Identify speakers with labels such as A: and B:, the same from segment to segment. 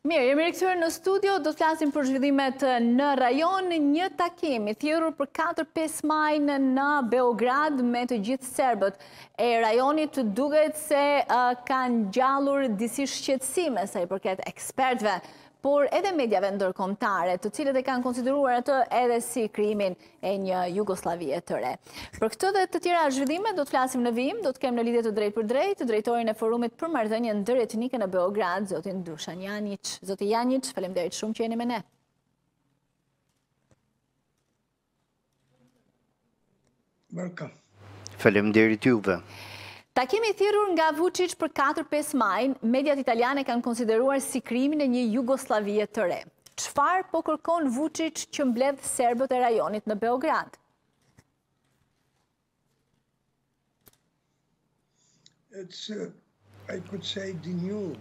A: Mirë, jemi rikthyer në studio, do të flasim për zhvillimet në rajon. Një takim i thirrur për 4-5 maj në Beograd me të gjithë serbët e rajonit duket se kanë gjallur disi shqetësime sa i përket ekspertëve, por edhe mediave ndërkombëtare, të cilët e kanë konsideruar atë edhe si krijimin e një Jugosllavie të re. Për këtë dhe të tjera zhvillime do të flasim në vijim, do të kemë në lidhje të drejtë për drejtë drejtorin e forumit për marrëdhënien ndëretnike në Beograd, zotin Dušan Janjić. Zoti Janjić, faleminderit shumë që jeni me ne.
B: Faleminderit juve.
A: Takimi i thirrur nga Vuçić për 4-5 maj, mediat italiane kanë konsideruar si krimin e një Jugosllavie të re. Çfarë po kërkon Vuçić që mbledh serbët e rajonit në Beograd?
C: It's, I could say, the new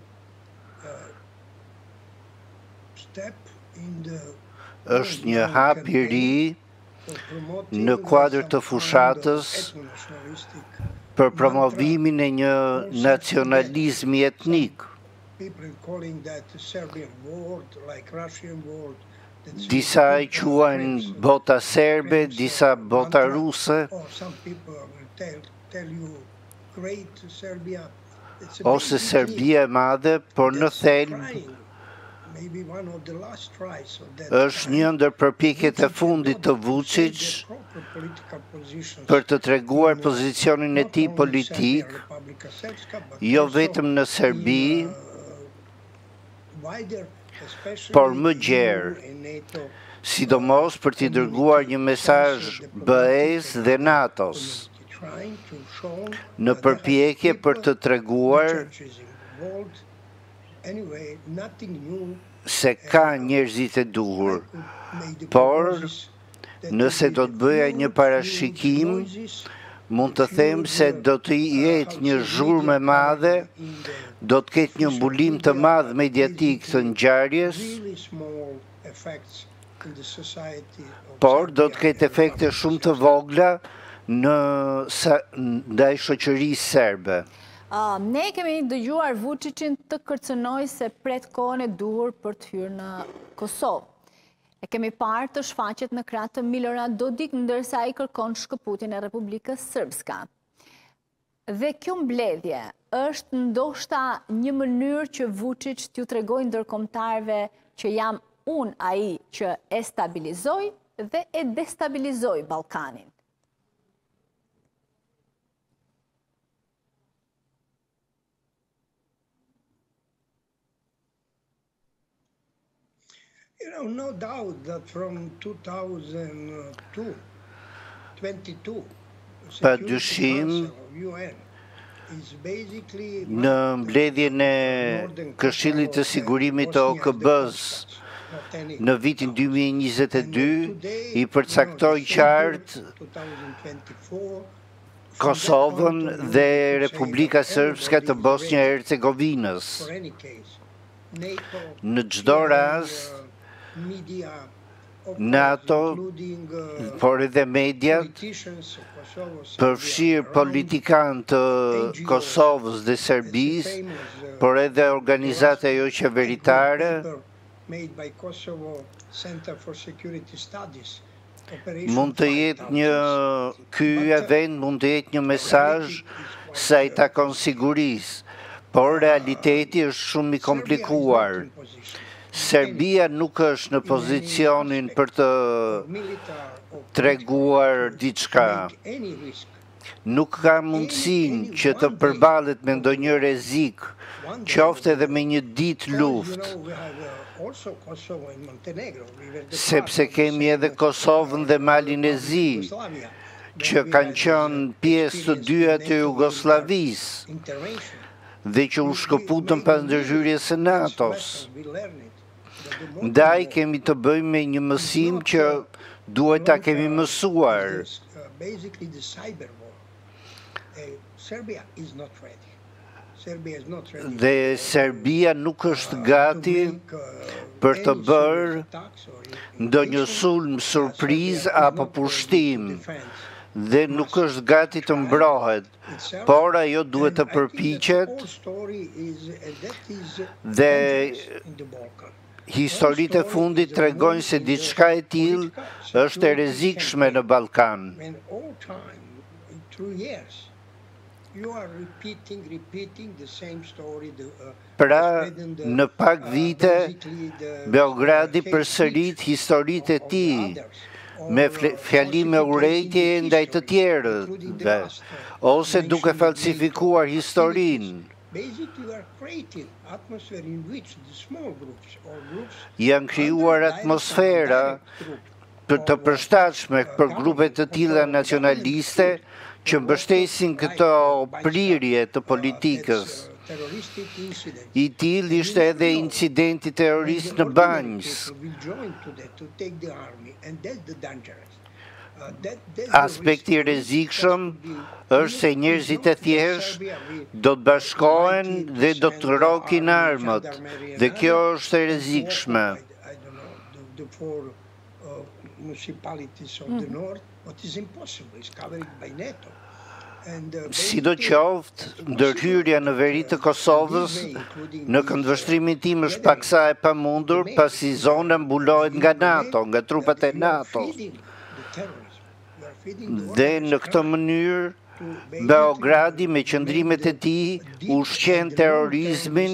C: step in the...
B: Është një hap i ri në kuadër të fushatës për promovimin e një nacionalizmi etnik. Disa e quajnë bota serbe, disa bota ruse, ose Serbia e madhe, por në thelb është një ndër përpjekjet e fundit të Vuçić për të treguar pozicionin e tij politik, jo vetëm në Serbi, por më gjerë, sidomos për t'i dërguar një mesazh BE-s dhe NATO-s, në përpjekje për të treguar se ka njerëzit e duhur, por nëse do të bëja një parashikim, mund të them se do të jetë një zhurmë e madhe, do të ketë një mbulim të madh mediatik të ngjarjes, por do të ketë efekte shumë të vogla ndaj shoqërisë serbe.
A: Ne kemi dëgjuar Vučićin të kërcënoj se pret kohën e duhur për të hyrë në Kosovë. E kemi parë të shfaqet në krah të Milorad Dodik, ndërsa ai kërkon shkëputjen e Republikës Srpska. Dhe kjo mbledhje është ndoshta një mënyrë që Vučić t'ju tregojë ndërkombëtarëve që jam unë ai që e stabilizoj dhe e destabilizoj Ballkanin.
C: No doubt that from 2022,
B: pa dyshim, në mbledhjen e Këshillit të Sigurimit të OKB-s në vitin 2022 i përcaktoi qartë Kosovën dhe Republika Srpska të Bosnjë-Hercegovinës. Në çdo rast, NATO, por edhe mediat, përfshirë politikanë të Kosovës dhe Serbisë, por edhe organizata jo qeveritare, mund të jetë ky event mund të jetë një mesazh sa i takon sigurisë, por realiteti është shumë i komplikuar. Serbia nuk është në pozicionin për të treguar diçka. Nuk ka mundësinë që të përballet me ndonjë rrezik, qoftë edhe me një ditë luftë. Sepse kemi edhe Kosovën dhe Malin e Zi, që kanë qenë pjesë të dyja të Jugosllavisë dhe që u shkëputën pas ndërhyrjes së NATO-s. Ndaj kemi të bëjmë me një mësim që duhet ta kemi mësuar. Dhe Serbia nuk është gati për të bërë ndonjë sulm surprizë apo pushtim. dhe nuk është gati të mbrohet, por ajo duhet të përpiqet dhe historitë e fundit tregojnë se diçka e tillë është e rrezikshme në Ballkan. Pra, në pak vite, Beogradi përsërit historitë e tij, me fjalime urrejtje ndaj të tjerët, ose duke falsifikuar historinë. Janë krijuar atmosfera të përshtatshme për grupe të tilla nacionaliste që mbështesin këto prirje të politikës. I tillë ishte edhe incidenti terrorist në Banjës. Aspekti i rrezikshëm është se njerëzit e thjeshtë do të bashkohen dhe do të rrokin armët, dhe kjo është e rrezikshme. Sidoqoftë, ndërhyrja në veri të Kosovës në këndvështrimin tim është paksa e pamundur, pasi zona mbulohet nga NATO, nga trupat e NATO. Dhe në këtë mënyrë Beogradi me qëndrimet e tij ushqen terrorizmin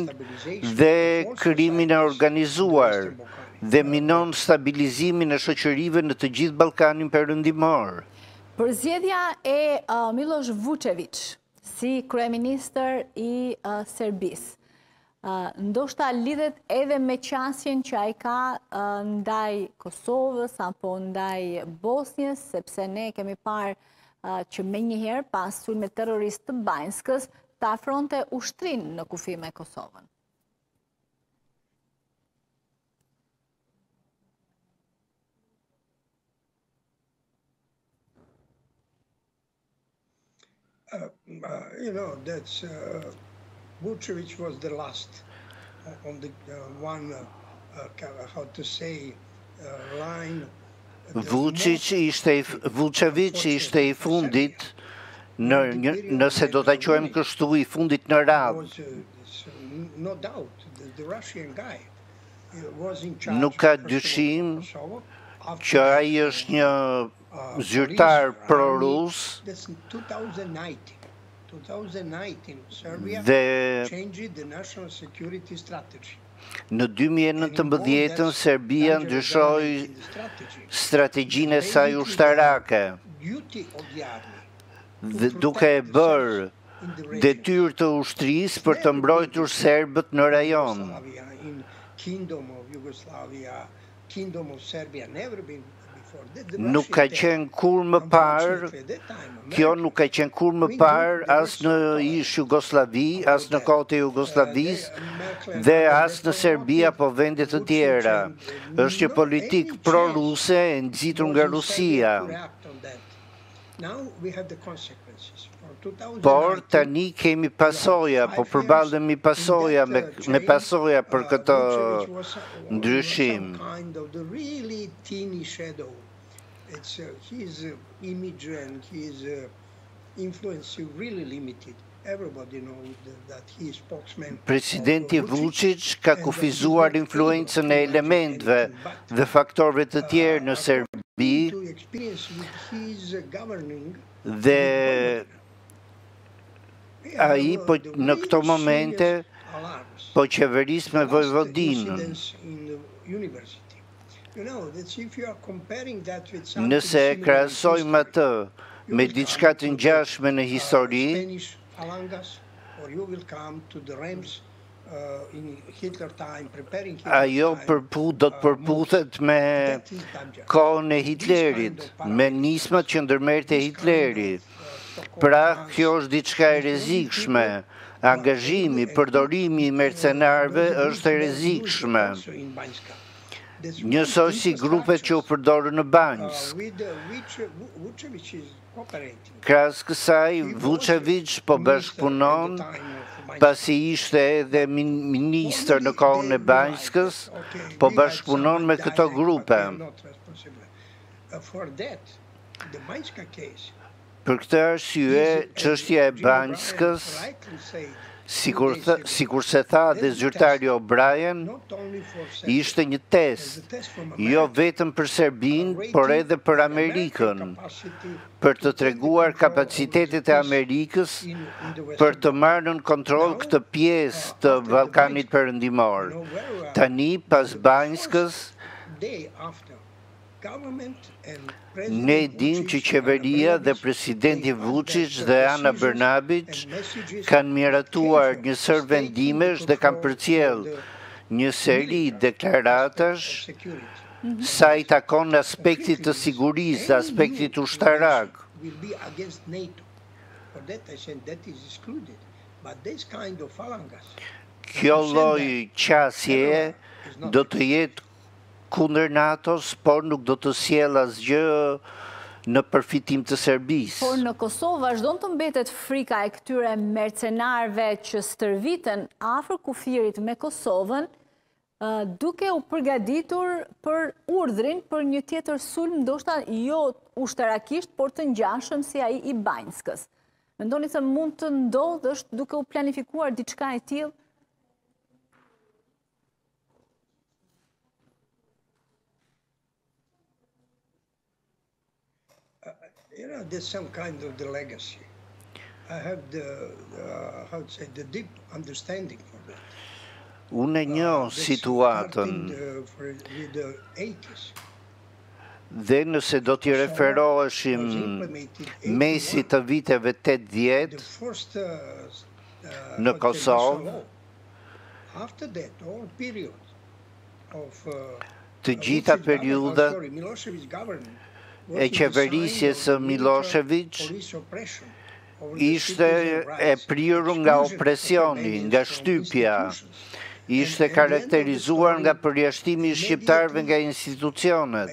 B: dhe krimin e organizuar dhe minon stabilizimin e shoqërive në të gjithë Ballkanin Perëndimor.
A: Përzgjedhja e Miloš Vučević si kryeministër i Serbisë, ndoshta lidhet edhe me qasjen që ai ka ndaj Kosovës apo ndaj Bosnjës, sepse ne kemi parë që menjëherë pas sulmit terrorist të Banjskës ta afronte ushtrinë në kufi me Kosovën.
C: Vučević was the last on the one, how to say, line.
B: Vučević ishte i fundit, nëse do ta quajmë kështu, i fundit në radhë. Nuk ka dyshim që ai është një zyrtar pro-rus dhe në 2019 Serbia ndryshoi strategjinë e saj ushtarake dhe duke e bërë detyrë të ushtrisë për të mbrojtur serbët në rajon. Nuk ka qenë kur më parë, kjo nuk ka qenë kur më parë as në ish Jugosllavi, as në kohët e Jugosllavisë dhe as në Serbi apo vende të tjera. Është një politikë pro-ruse e nxitur nga Rusia. Por tani kemi pasoja, po përballemi pasoja me pasoja për këtë ndryshim.
C: His image and his influence is really limited. Everybody knows that he is spokesman.
B: Presidenti Vučić ka kufizuar influencën e elementëve dhe faktorëve të tjerë në Serbi dhe ai në këto momente po qeveris me Vojvodinën. Nëse e krahasojmë atë me diçka të ngjashme në histori, ajo do të përputhet me kohën e Hitlerit, me nismat që ndërmerrte Hitleri. Pra, kjo është diçka e rrezikshme. Angazhimi, përdorimi i mercenarëve është e rrezikshme. Njësoj si grupet që u përdorën në Banjsk. Krahas kësaj, Vučević po bashkëpunon, pasi ishte edhe ministër në kohën e Banjskës, po bashkëpunon me këto grupe. Për këtë arsye, çështja e Banjskës, sikur se tha dhe zyrtari O'Brien, ishte një test, jo vetëm për Serbinë, por edhe për Amerikën, për të treguar kapacitetet e Amerikës për të marrë në kontroll këtë pjesë të Ballkanit Perëndimor. Tani, pas Banjskës, ne dim që qeveria dhe presidenti Vuçiç dhe Ana Brnabić kanë miratuar një sër vendimesh dhe kanë përcjell një seri deklaratash sa i takon aspektit të sigurisë, aspektit ushtarak. Kjo lloj qasje do të jetë kundër NATO-s, por nuk do të sjell asgjë në përfitim të Serbisë.
A: Por në Kosovë vazhdon të mbetet frika e këtyre mercenarëve që stërviten afër kufirit me Kosovën, duke u përgatitur për urdhrin për një tjetër sulm, ndoshta jo ushtarakisht, por të ngjashëm si ai i Banjskës. Mendoni se mund të ndodhë, është duke u planifikuar diçka e tillë?
C: There's some kind of the legacy. I have the deep understanding for that.
B: Unë e njoh situatën dhe nëse do t'i referoheshim mesit të viteve 80 në Kosovë, të gjitha periudat e qeverisjes së Milošević ishte e prirur nga opresioni, nga shtypja, ishte karakterizuar nga përjashtimi i shqiptarëve nga institucionet.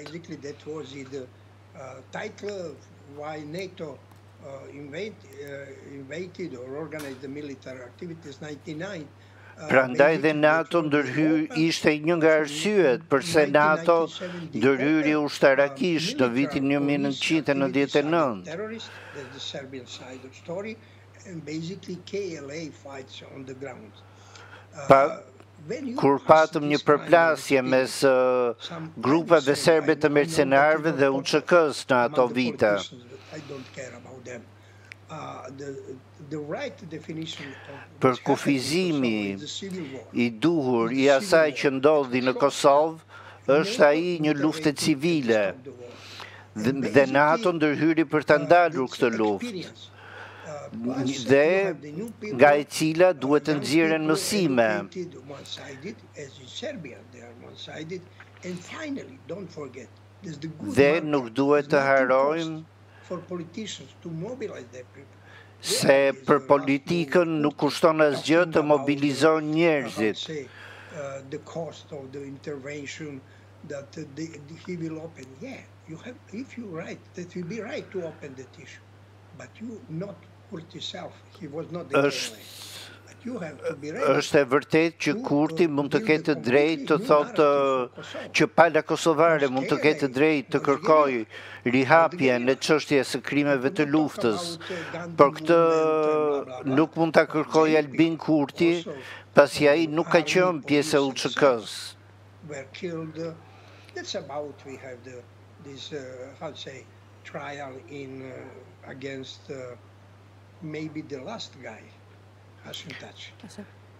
B: Prandaj dhe NATO ishte një nga arsyet përse NATO ndërhyri ushtarakisht në vitin 1999. Kur patëm një përplasje mes grupeve serbe të mercenarëve dhe UÇK-s në ato vite. Për kufizimi i duhur i asaj që ndodhi në Kosovë është ai një lufte civile dhe NATO ndërhyri për ta ndalur këtë luftë dhe nga e cila duhet të nxjerren mësime. Dhe nuk duhet të harrojmë se për politikën nuk kushton asgjë të mobilizon njerëzit. Është e vërtet që Kurti mund të ketë drejt të thotë që pala kosovare mund të ketë drejt të kërkojë rihapjen e çështjes së krimeve të luftës, por këtë nuk mund ta kërkojë Albin Kurti, pasi ai nuk ka qenë pjesë e UÇK-s.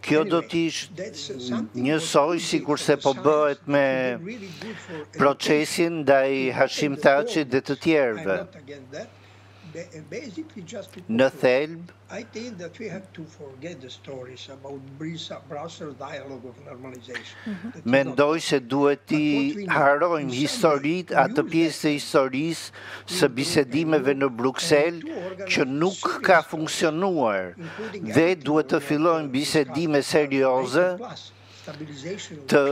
B: Kjo do t'ishtë njësoj si kurse po bëhet me procesin ndaj Hashim Thaçit dhe të tjerëve. Në thelb, mendoj se duhet t'i harrojmë historitë, atë pjesë të historisë së bisedimeve në Bruksel që nuk ka funksionuar dhe duhet të fillojmë bisedime serioze, të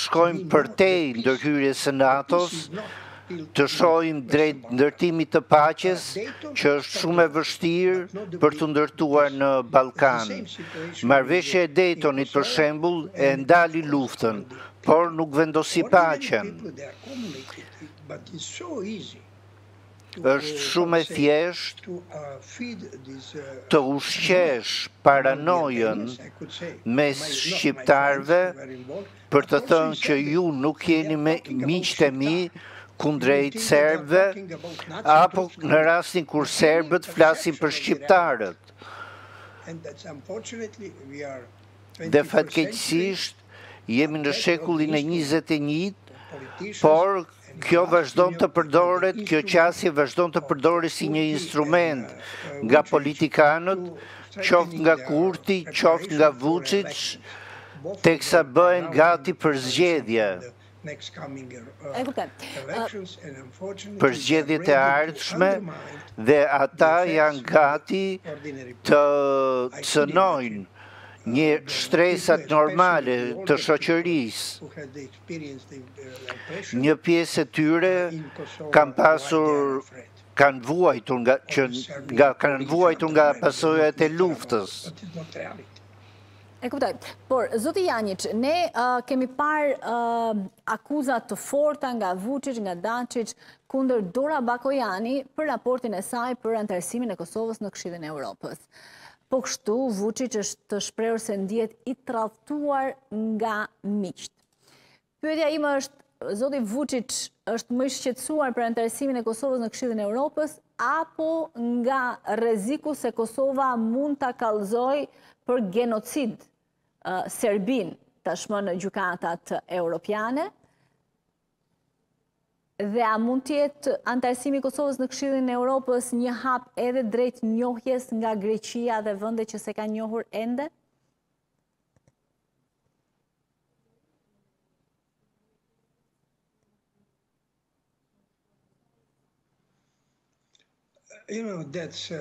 B: shkojmë përtej ndërhyrjes së NATO-s, të shohim drejt ndërtimit të paqes, që është shumë e vështirë për të ndërtuar në Ballkan. Marrëveshja e Daytonit, për shembull, e ndali luftën, por nuk vendosi paqen. është shumë e thjeshtë të ushqesh paranojën mes shqiptarëve për të thënë që ju nuk jeni miqtë e mi kundrejt serbëve, apo në rastin kur serbët flasin për shqiptarët. Dhe fatkeqësisht jemi në shekullin e 21, por kjo vazhdon të përdoret, kjo qasje vazhdon të përdoret si një instrument nga politikanët, qoftë nga Kurti, qoftë nga Vuçiç, teksa bëhen gati për zgjedhje. Për zgjedhjet e ardhshme, dhe ata janë gati të cënojnë një shtresat normale të shoqërisë. Një pjesë e tyre kanë vuajtur nga pasojat e luftës.
A: E kuptoj, por, zoti Janjić, ne kemi parë akuzat të forta nga Vuçić, nga Dačić, kundër Dora Bakojani për raportin e saj për anëtarësimin e Kosovës në Këshillin e Evropës. Po kështu, Vuçić është të shprehur se ndihet i tradhtuar nga miqt. Pyetja ime është, zoti Vuçić është më i shqetësuar për anëtarësimin e Kosovës në Këshillin e Evropës, apo nga rreziku se Kosova mund ta kallëzojë për genocid Serbin tashmë në gjykatat europiane, dhe a mund të jetë anëtarësimi i Kosovës në Këshillin e Evropës një hap edhe drejt njohjes nga Greqia dhe vende që se ka njohur ende?
C: You know, that's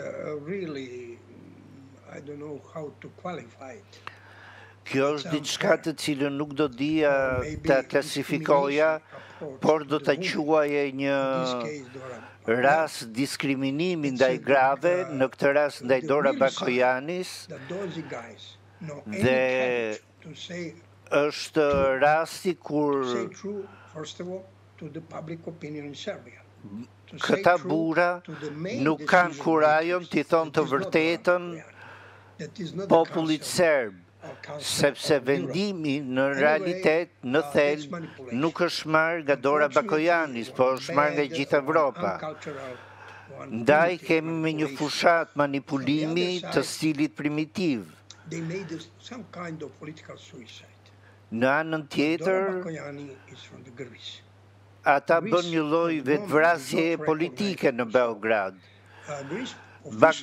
C: really, I don't know how to qualify it.
B: Kjo është diçka të cilën nuk do dija të klasifikoja, por do të quaje një rast diskriminimi ndaj grave, në këtë rast ndaj Dora Bakojanis, dhe është rasti kur këta burra nuk kanë kurajon t'i thonë të vërtetën popullit serb, sepse vendimi në realitet, në thelb, nuk është marrë nga Dora Bakojanis, po është marrë nga gjithë Evropa. Ndaj kemi me një fushat manipulimi të stilit primitiv. Në anën tjetër, ata bën një lloj vetvrasje politike në Beograd.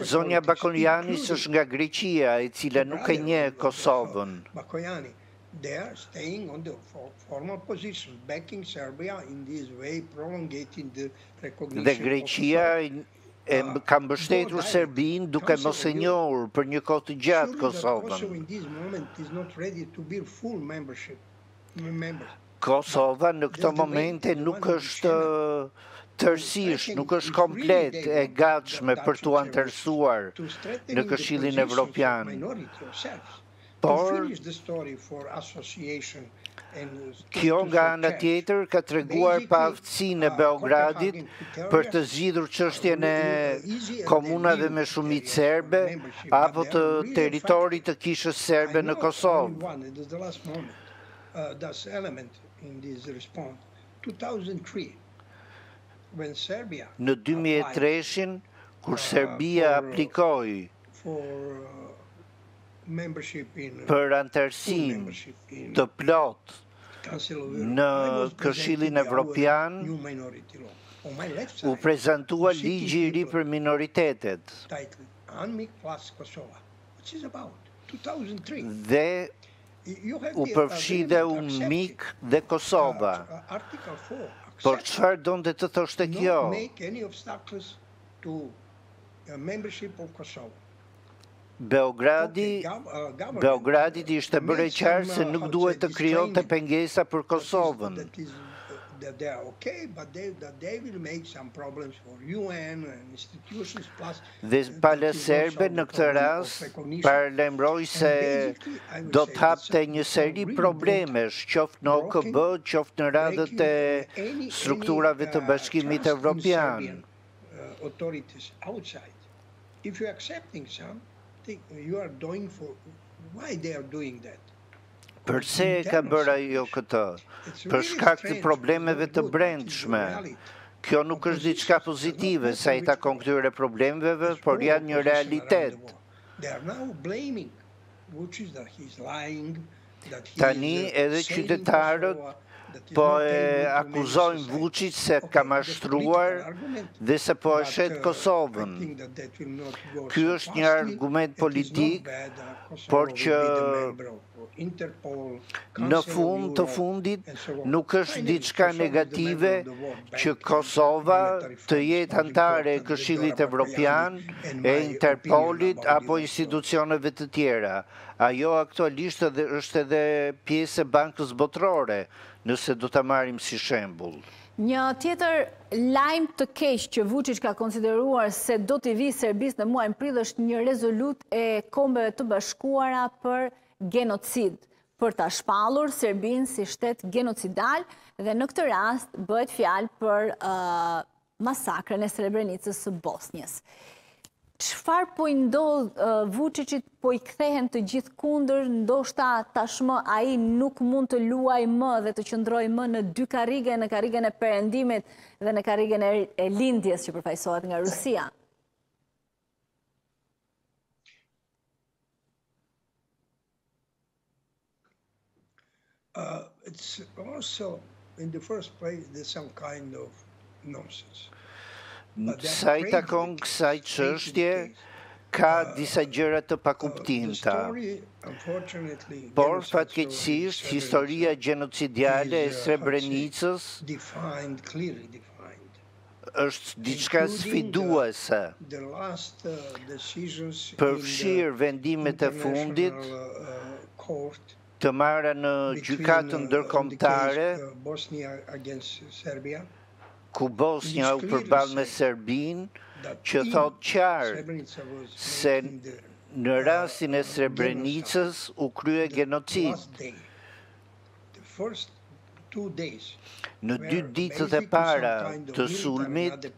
B: Zonja Bakojanis është nga Greqia, e cila nuk e njeh Kosovën. Dhe Greqia ka mbështetur Serbinë duke mos e njohur për një kohë të gjatë Kosovën. Kosova në këto momente nuk është tërësisht, nuk është komplet e gatshme për t'u anëtarësuar në Këshillin Evropian. Por, kjo nga ana tjetër ka treguar pa aftësinë e Beogradit për të zgjidhur çështjen e komunave me shumicë serbe apo të territorit të kishës serbe në Kosovë. Në 2003, kur Serbia aplikoi për anëtarësim të plot në Këshillin Evropian, u prezantua ligji i ri për minoritetet. Dhe u përfshi dhe UNMIK dhe Kosova. Por çfarë donte të thoshte kjo? Beogradit ishte bërë qartë se nuk duhet të krijonte pengesa për Kosovën. Dhe pala serbe në këtë rast paralajmëroi se do të hapte një seri problemesh, qoftë në OKB, qoftë në radhët e strukturave të Bashkimit Evropian.
C: authorities outside. If you're accepting something, you are doing for why they are doing that.
B: Përse e ka bërë ajo këtë? Për shkak të problemeve të brendshme. Kjo nuk është diçka pozitive, sa i takon këtyre problemeve, por janë një realitet. Tani edhe qytetarët po e akuzojnë Vuçić se ka mashtruar dhe se po e shet Kosovën. Ky është një argument politik, por që në fund të fundit nuk është diçka negative që Kosova të jetë antare e Këshillit Evropian, e Interpolit apo institucioneve të tjera. Ajo aktualisht është edhe pjesë e Bankës Botërore, nëse do ta marrim si shembull.
A: Një tjetër lajm të keq që Vuçić ka konsideruar se do t'i vijë Serbisë në muajin prill është një rezolutë e Kombeve të Bashkuara për genocid, për ta shpallur Serbinë si shtet genocidal, dhe në këtë rast bëhet fjalë për masakrën e Srebrenicës së Bosnjës. Çfarë po i ndodh Vučićit, po i kthehen të gjithë kundër, ndoshta tashmë ai nuk mund të luajë më dhe të qëndrojë më në dy karrige, në karrigen e perëndimit dhe në karrigen e lindjes që përfaqësohet nga Rusia.
C: It's also, in the first place, there's some kind of nonsense.
B: Sa i takon kësaj çështje, ka disa gjëra të pakuptimta. Por fatkeqësisht historia genocidiale e Srebrenicës është diçka sfiduese. Përfshir vendimet e fundit të marra në gjykatën ndërkombëtare, ku Bosnia u përball me Serbinë, që thot qartë se në rastin e Srebrenicës u krye genocid. Në 2 ditët e para të sulmit,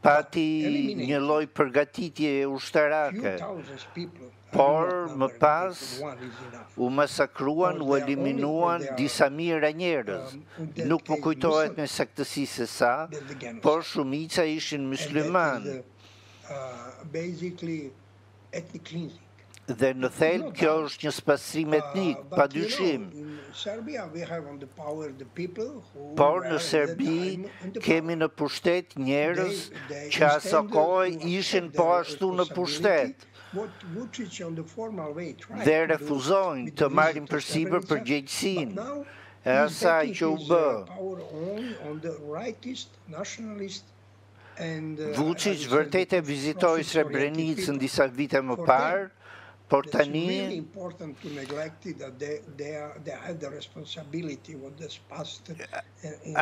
B: pati një lloj përgatitje ushtarake, por më pas u masakruan, u eliminuan disa mijëra njerëz. Nuk më kujtohet me saktësi se sa, por shumica ishin musliman. Dhe në thelb kjo është një spastrim etnik, padyshim. Por në Serbi kemi në pushtet njerëz që aso kohë ishin po ashtu në pushtet dhe refuzojnë të marrin përsipër përgjegjësinë e asaj që u bë. Vuçić vërtet e vizitoi Srebrenicën disa vite më parë, por tani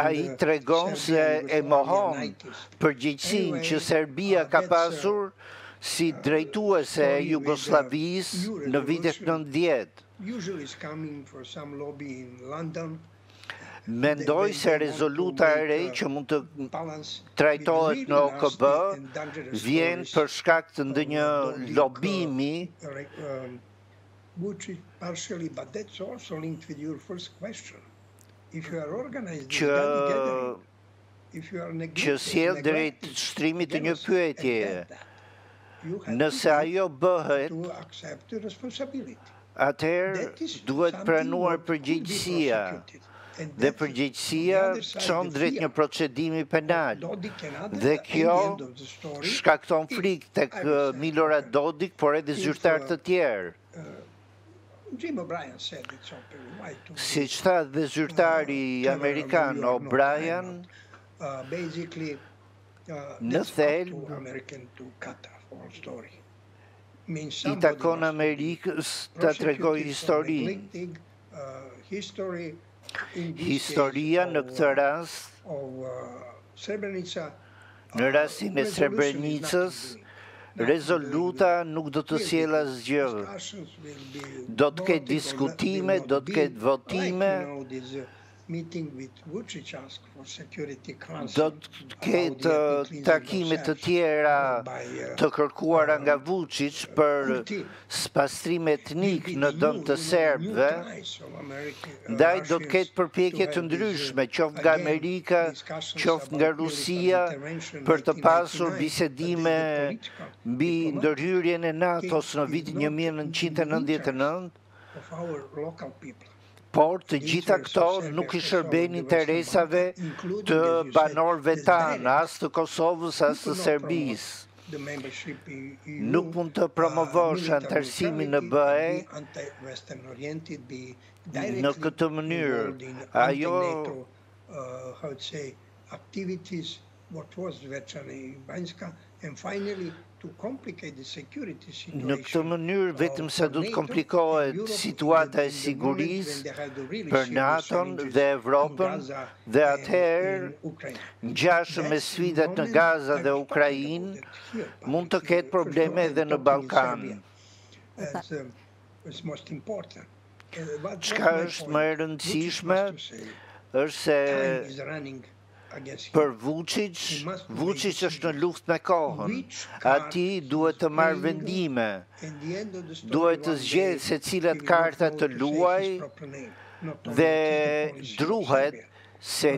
B: ai tregon se e mohon përgjegjësinë që Serbia ka pasur si drejtuese e Jugosllavisë në vitet 90. Mendoj se rezoluta e re që mund të trajtohet në OKB vjen për shkak të ndonjë lobimi që sjell drejt shtrimit të një pyetjeje. Nëse ajo bëhet, atëherë duhet pranuar përgjegjësia, dhe përgjegjësia çon drejt një procedimi penal. Dhe kjo shkakton frikë tek Milorad Dodik, por edhe zyrtar të tjerë. Siç tha dhe zyrtari amerikan O'Brien, në thelb i takon Amerikës ta tregojë historinë. Historia në këtë rast, në rastin e Srebrenicës, rezoluta nuk do të sjellë asgjë. Do të ketë diskutime, do të ketë votime,
C: meeting with Vuçić asked for Security Council.
B: Do të ketë takime të tjera të kërkuara nga Vuçić për spastrim etnik në dëm të serbëve, ndaj do të ketë përpjekje të ndryshme, qoftë nga Amerika, qoftë nga Rusia, për të pasur bisedime mbi ndërhyrjen e NATO-s në vitin 1999, por të gjitha këto nuk i shërben interesave të banorëve tanë, as të Kosovës, as të Serbisë. Nuk mund të promovosh antarësimin në BE në këtë mënyrë. Ajo në këtë mënyrë vetëm se do të komplikohet situata e sigurisë për NATO-n dhe Evropën dhe atëherë ngjashëm me sfidat në Gaza dhe Ukrainë mund të ketë probleme edhe në Ballkan. Çka është më e rëndësishme është se për Vuçić është në luftë me kohën. Ati duhet të marrë vendime, duhet të zgjedhë se cilat karta të luaj dhe druhet se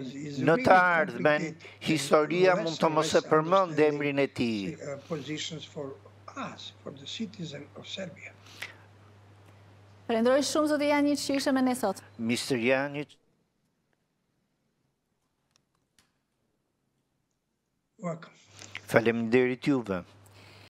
B: në të ardhmen historia mund të mos e përmend emrin e tij.
A: Falenderoj shumë zoti Janjić që ishte me ne sot.
B: Mr. Janjić. Faleminderit juve.